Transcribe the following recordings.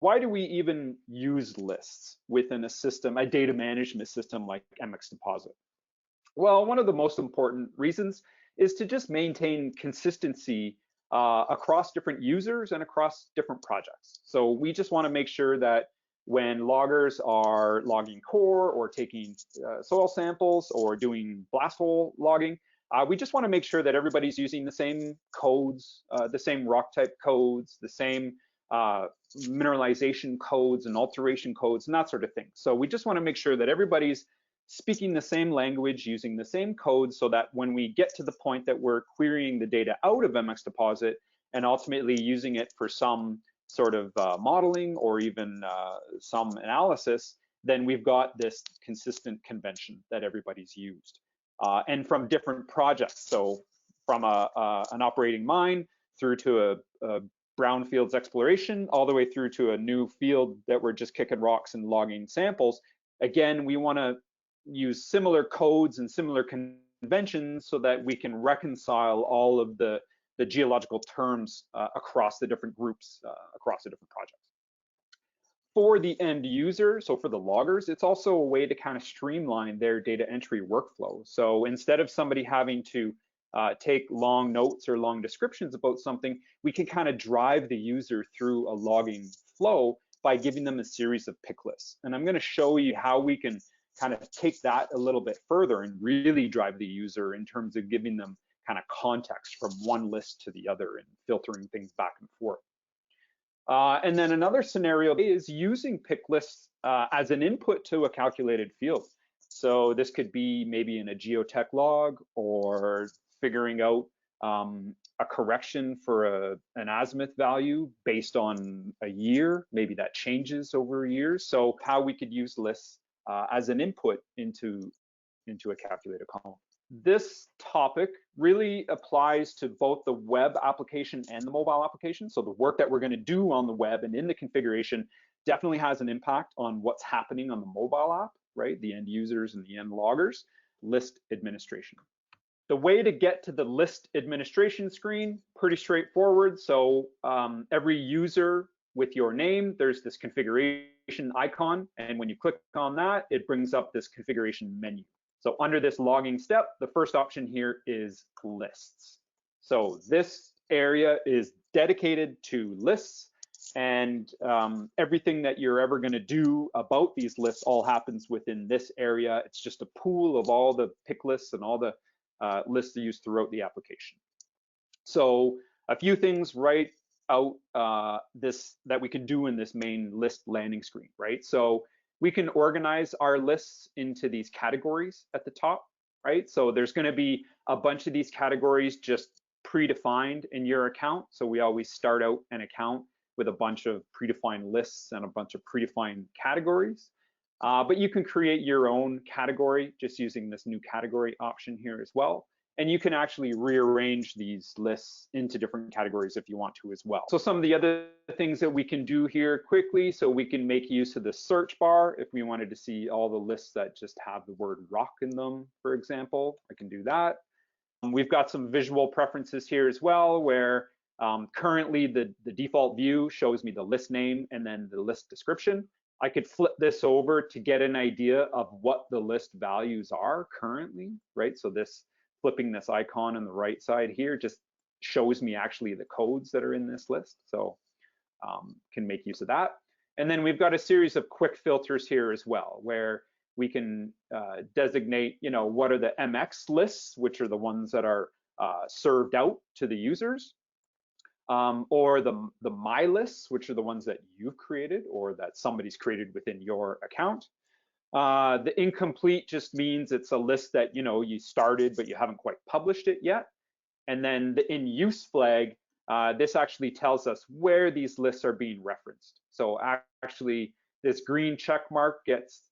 why do we even use lists within a system, a data management system like MX Deposit? Well, one of the most important reasons is to just maintain consistency across different users and across different projects. So we just want to make sure that when loggers are logging core or taking soil samples or doing blast hole logging, we just want to make sure that everybody's using the same codes, the same rock type codes, the same mineralization codes and alteration codes and that sort of thing. So we just want to make sure that everybody's speaking the same language, using the same code, so that when we get to the point that we're querying the data out of MX Deposit and ultimately using it for some sort of modeling or even some analysis, then we've got this consistent convention that everybody's used. And from different projects, so from an operating mine through to a brownfields exploration, all the way through to a new field that we're just kicking rocks and logging samples. Again, we want to use similar codes and similar conventions so that we can reconcile all of the geological terms across the different groups, across the different projects. For the end user, so for the loggers, it's also a way to kind of streamline their data entry workflow. So instead of somebody having to take long notes or long descriptions about something, we can kind of drive the user through a logging flow by giving them a series of pick lists. And I'm going to show you how we can kind of take that a little bit further and really drive the user in terms of giving them kind of context from one list to the other and filtering things back and forth. And then another scenario is using pick lists as an input to a calculated field. So this could be maybe in a geotech log or figuring out a correction for an azimuth value based on a year. Maybe that changes over years. So how we could use lists as an input into a calculated column. This topic really applies to both the web application and the mobile application. So the work that we're going to do on the web and in the configuration definitely has an impact on what's happening on the mobile app, right? The end users and the end loggers. List administration. The way to get to the list administration screen, pretty straightforward. So every user with your name, there's this configuration icon. And when you click on that, it brings up this configuration menu. So under this logging step, the first option here is lists. So this area is dedicated to lists, and everything that you're ever going to do about these lists all happens within this area. It's just a pool of all the pick lists and all the lists used throughout the application. So a few things right out that we can do in this main list landing screen, right? So we can organize our lists into these categories at the top, right? So there's going to be a bunch of these categories just predefined in your account. So we always start out an account with a bunch of predefined lists and a bunch of predefined categories. But you can create your own category just using this new category option here as well. And you can actually rearrange these lists into different categories if you want to as well. So some of the other things that we can do here quickly, so we can make use of the search bar if we wanted to see all the lists that just have the word rock in them, for example. I can do that. We've got some visual preferences here as well, where currently the default view shows me the list name and then the list description. I could flip this over to get an idea of what the list values are currently, right? So this flipping this icon on the right side here just shows me actually the codes that are in this list. So can make use of that. And then we've got a series of quick filters here as well, where we can designate, what are the MX lists, which are the ones that are served out to the users, or the my lists, which are the ones that you've created or that somebody's created within your account. The incomplete just means it's a list that you started but you haven't quite published it yet. And then the in use flag, this actually tells us where these lists are being referenced. So actually this green check mark gets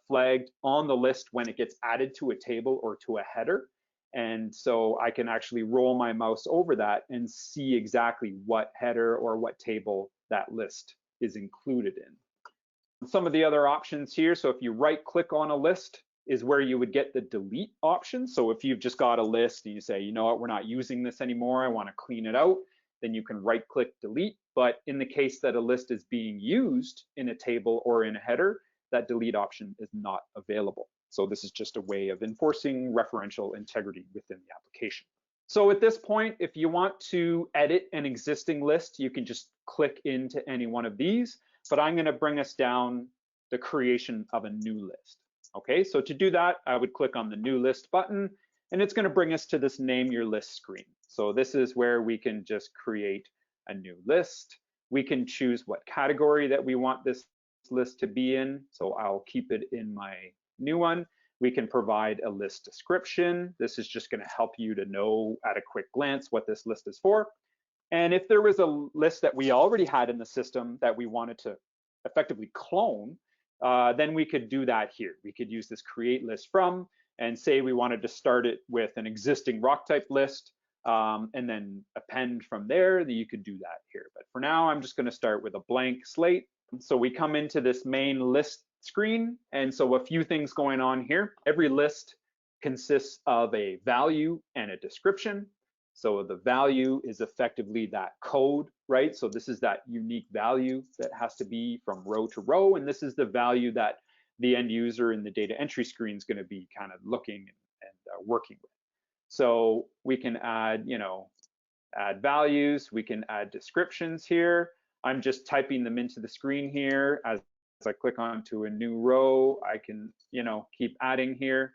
flagged on the list when it gets added to a table or to a header. And so I can actually roll my mouse over that and see exactly what header or what table that list is included in. Some of the other options here, so if you right click on a list is where you would get the delete option. So if you've just got a list and you say, you know what, we're not using this anymore, I want to clean it out, then you can right click delete. But in the case that a list is being used in a table or in a header, that delete option is not available. So this is just a way of enforcing referential integrity within the application. So at this point, if you want to edit an existing list, you can just click into any one of these, but I'm going to bring us down the creation of a new list. Okay, so to do that, I would click on the new list button, and it's going to bring us to this name your list screen. So this is where we can just create a new list. We can choose what category that we want this list to be in. So I'll keep it in my new one. We can provide a list description. This is just going to help you to know at a quick glance what this list is for. And if there was a list that we already had in the system that we wanted to effectively clone, then we could do that here. We could use this create list from and say we wanted to start it with an existing rock type list and then append from there, that you could do that here. But for now, I'm just going to start with a blank slate. So we come into this main list screen, and so a few things going on here. Every list consists of a value and a description. So the value is effectively that code, right? So this is that unique value that has to be from row to row, and this is the value that the end user in the data entry screen is going to be kind of looking and working with. So we can add, add values. We can add descriptions here. I'm just typing them into the screen here. As I click onto a new row, I can, keep adding here.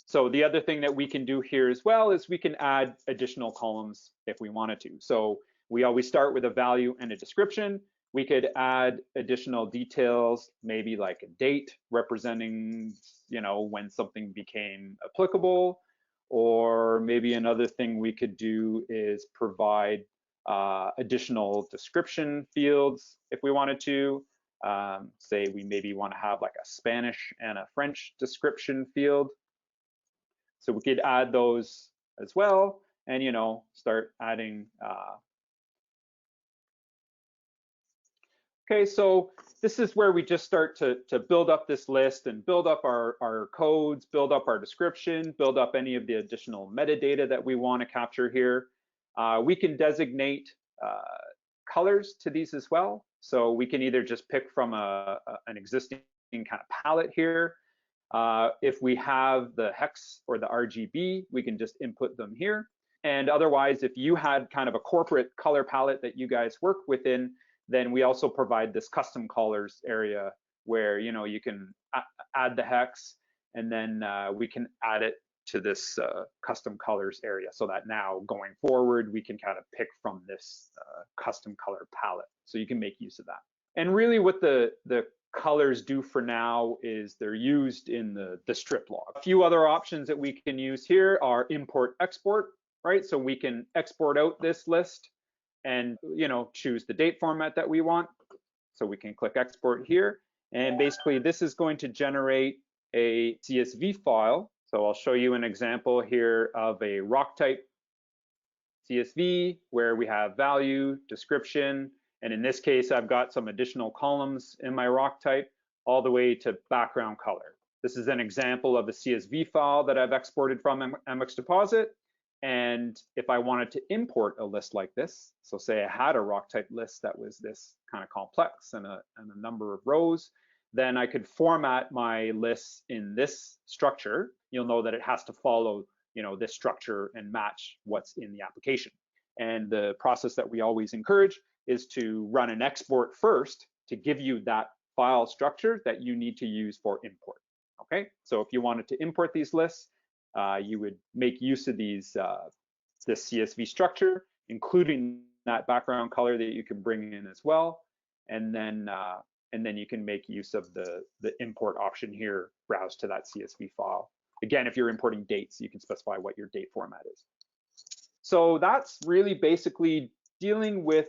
So the other thing that we can do here as well is we can add additional columns if we wanted to. So we always start with a value and a description. We could add additional details, maybe like a date representing, when something became applicable, or maybe another thing we could do is provide additional description fields if we wanted to. Say we maybe want to have like a Spanish and a French description field. So we could add those as well, and start adding. Okay, so this is where we just start to build up this list and build up our codes, build up our description, build up any of the additional metadata that we want to capture here. We can designate colors to these as well. So we can either just pick from an existing kind of palette here. If we have the hex or the RGB, we can just input them here. And otherwise, if you had kind of a corporate color palette that you guys work within, then we also provide this custom colors area where you can add the hex, and then we can add it to this custom colors area, so that now going forward we can kind of pick from this custom color palette. So you can make use of that. And really what the colors do for now is they're used in the strip log. A few other options that we can use here are import export, right? So we can export out this list and choose the date format that we want. So we can click export here, and basically this is going to generate a CSV file. So I'll show you an example here of a rock type CSV where we have value, description, and in this case I've got some additional columns in my rock type all the way to background color. This is an example of a CSV file that I've exported from MX Deposit. And if I wanted to import a list like this, so say I had a rock type list that was this kind of complex and a number of rows, then I could format my lists in this structure. You'll know that it has to follow, this structure and match what's in the application. And the process that we always encourage is to run an export first to give you that file structure that you need to use for import. Okay, so if you wanted to import these lists, you would make use of this CSV structure, including that background color that you can bring in as well, and then you can make use of the import option here, browse to that CSV file. Again, if you're importing dates, you can specify what your date format is. So that's really basically dealing with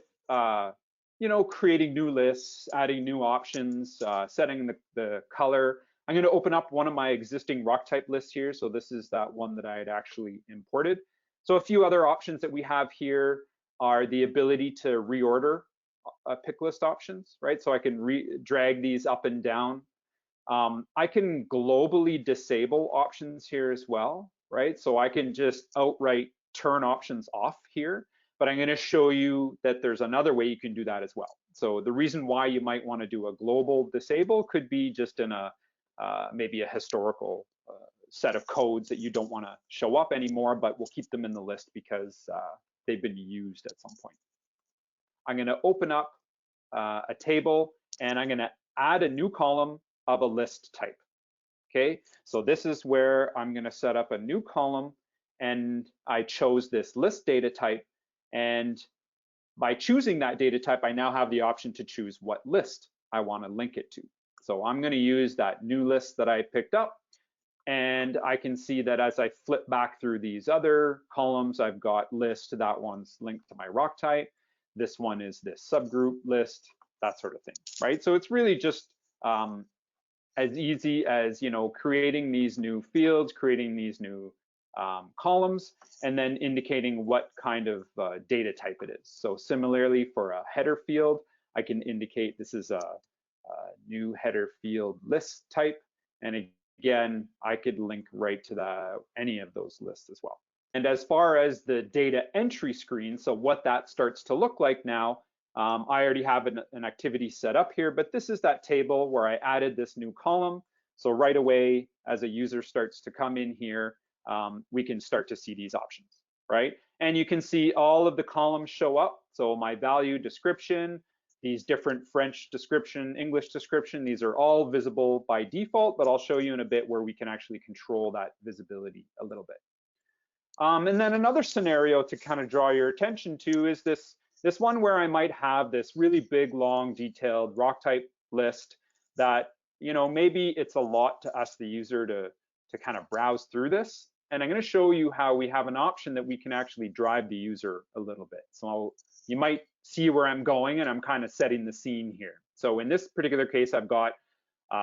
creating new lists, adding new options, setting the color. I'm going to open up one of my existing rock type lists here. So this is that one that I had actually imported. So a few other options that we have here are the ability to reorder pick list options, right? So I can drag these up and down. I can globally disable options here as well, right? So I can just outright turn options off here, but I'm going to show you that there's another way you can do that as well. So the reason why you might want to do a global disable could be just in a maybe a historical set of codes that you don't want to show up anymore, but we'll keep them in the list because they've been used at some point. I'm going to open up a table and I'm going to add a new column of a list type. Okay, so this is where I'm going to set up a new column, and I chose this list data type, and by choosing that data type, I now have the option to choose what list I want to link it to. So I'm going to use that new list that I picked up, and I can see that as I flip back through these other columns, I've got list, that one's linked to my rock type, this one is this subgroup list, that sort of thing, right? So it's really just as easy as, you know, creating these new fields, creating these new columns, and then indicating what kind of data type it is. So similarly for a header field, I can indicate this is a new header field list type. And again, I could link right to any of those lists as well. And as far as the data entry screen, so what that starts to look like now, I already have an activity set up here, but this is that table where I added this new column. So right away, as a user starts to come in here, we can start to see these options, right? And you can see all of the columns show up. So my value description, these different French description, English description, these are all visible by default, but I'll show you in a bit where we can actually control that visibility a little bit. And then another scenario to kind of draw your attention to is this one where I might have this really big, long, detailed rock type list that, you know, maybe it's a lot to ask the user to kind of browse through this. And I'm going to show you how we have an option that we can actually drive the user a little bit. So you might see where I'm going, and I'm kind of setting the scene here. So in this particular case, I've got,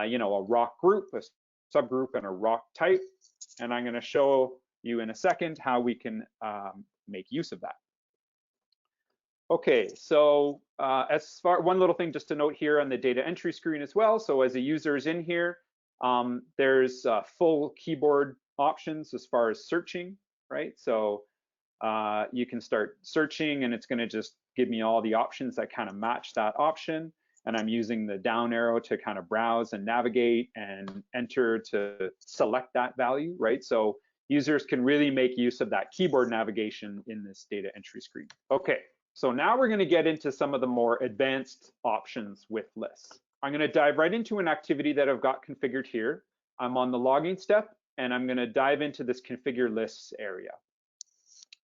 you know, a rock group, a subgroup, and a rock type. And I'm going to show you in a second how we can make use of that. Okay, so as far one little thing just to note here on the data entry screen as well. So as a user is in here, there's full keyboard options as far as searching, right? So you can start searching, and it's going to just give me all the options that kind of match that option. And I'm using the down arrow to kind of browse and navigate and enter to select that value, right? So users can really make use of that keyboard navigation in this data entry screen. Okay, so now we're going to get into some of the more advanced options with lists. I'm going to dive right into an activity that I've got configured here. I'm on the logging step, and I'm going to dive into this configure lists area.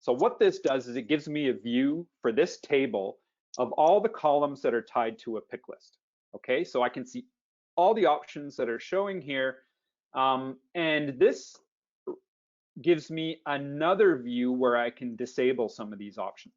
So what this does is it gives me a view for this table of all the columns that are tied to a pick list. Okay, so I can see all the options that are showing here, and this gives me another view where I can disable some of these options,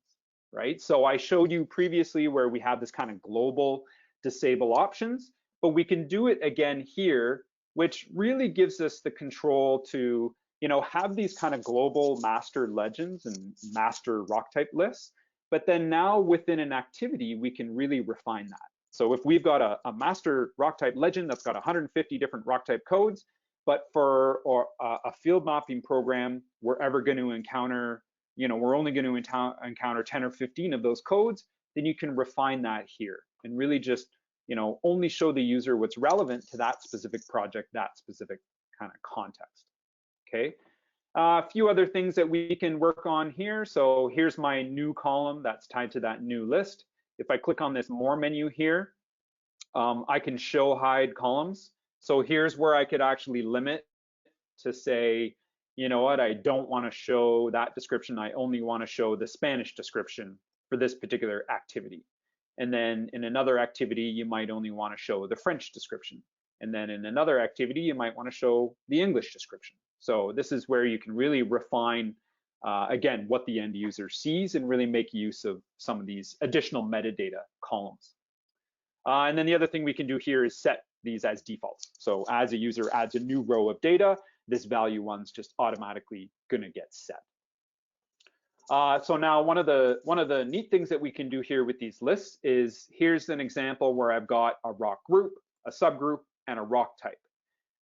right? So I showed you previously where we have this kind of global disable options, but we can do it again here, which really gives us the control to, you know, have these kind of global master legends and master rock type lists. But then now within an activity, we can really refine that. So if we've got a master rock type legend that's got 150 different rock type codes, but for a field mapping program, we're ever going to encounter, you know, we're only going to encounter 10 or 15 of those codes, then you can refine that here and really just, you know, only show the user what's relevant to that specific project, that specific kind of context. Okay. A few other things that we can work on here. So here's my new column that's tied to that new list. If I click on this more menu here, I can show hide columns. So here's where I could actually limit to say, you know what, I don't want to show that description. I only want to show the Spanish description for this particular activity. And then in another activity, you might only want to show the French description. And then in another activity, you might want to show the English description. So this is where you can really refine, again, what the end user sees and really make use of some of these additional metadata columns. And then the other thing we can do here is set these as defaults. So as a user adds a new row of data, this value one's just automatically going to get set. So now one of the neat things that we can do here with these lists is here's an example where I've got a rock group, a subgroup, and a rock type.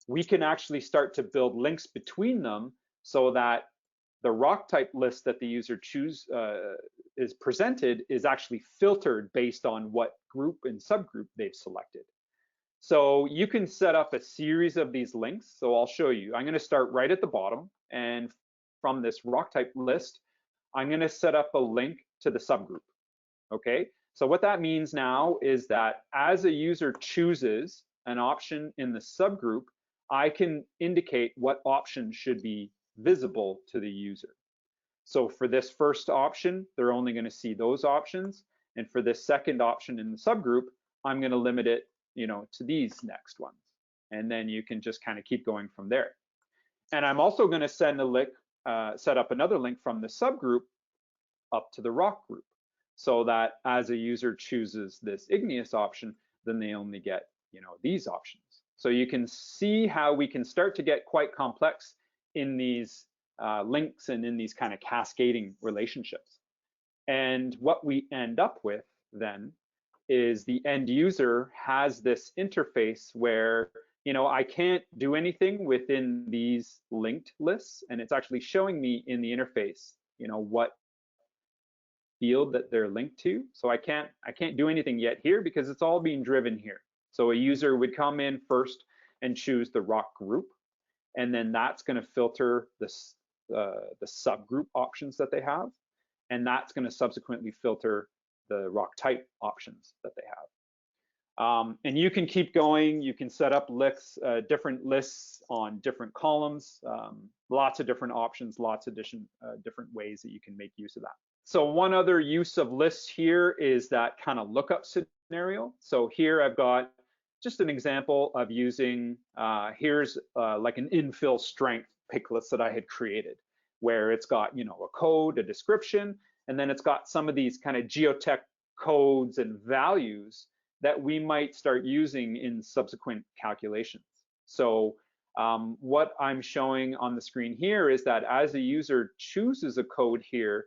We can actually start to build links between them so that the rock type list that the user is presented is actually filtered based on what group and subgroup they've selected. So you can set up a series of these links. So I'll show you. I'm going to start right at the bottom, and from this rock type list, I'm going to set up a link to the subgroup. Okay, so what that means now is that as a user chooses an option in the subgroup, I can indicate what option should be visible to the user. So for this first option, they're only going to see those options. And for this second option in the subgroup, I'm going to limit it, to these next ones. And then you can just kind of keep going from there. And I'm also going to send a link, set up another link from the subgroup up to the rock group, so that as a user chooses this igneous option, then they only get, these options. So you can see how we can start to get quite complex in these links and in these kind of cascading relationships. And what we end up with then is the end user has this interface where, I can't do anything within these linked lists, and it's actually showing me in the interface, what field that they're linked to. So I can't do anything yet here because it's all being driven here. So a user would come in first and choose the rock group, and then that's going to filter the subgroup options that they have, and that's going to subsequently filter the rock type options that they have. And you can keep going. You can set up lists, different lists on different columns, lots of different options, lots of different ways that you can make use of that. So one other use of lists here is that kind of lookup scenario. So here I've got just an example of using, here's like an infill strength pick list that I had created, where it's got, a code, a description, and then it's got some of these kind of geotech codes and values that we might start using in subsequent calculations. So what I'm showing on the screen here is that as a user chooses a code here,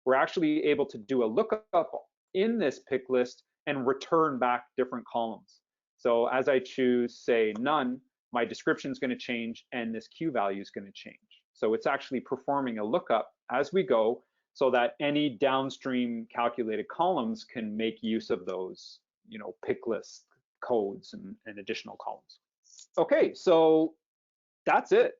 we're actually able to do a lookup in this pick list and return back different columns. So as I choose, say, none, my description is going to change and this Q value is going to change. So it's actually performing a lookup as we go so that any downstream calculated columns can make use of those, pick list codes and additional columns. Okay, so that's it.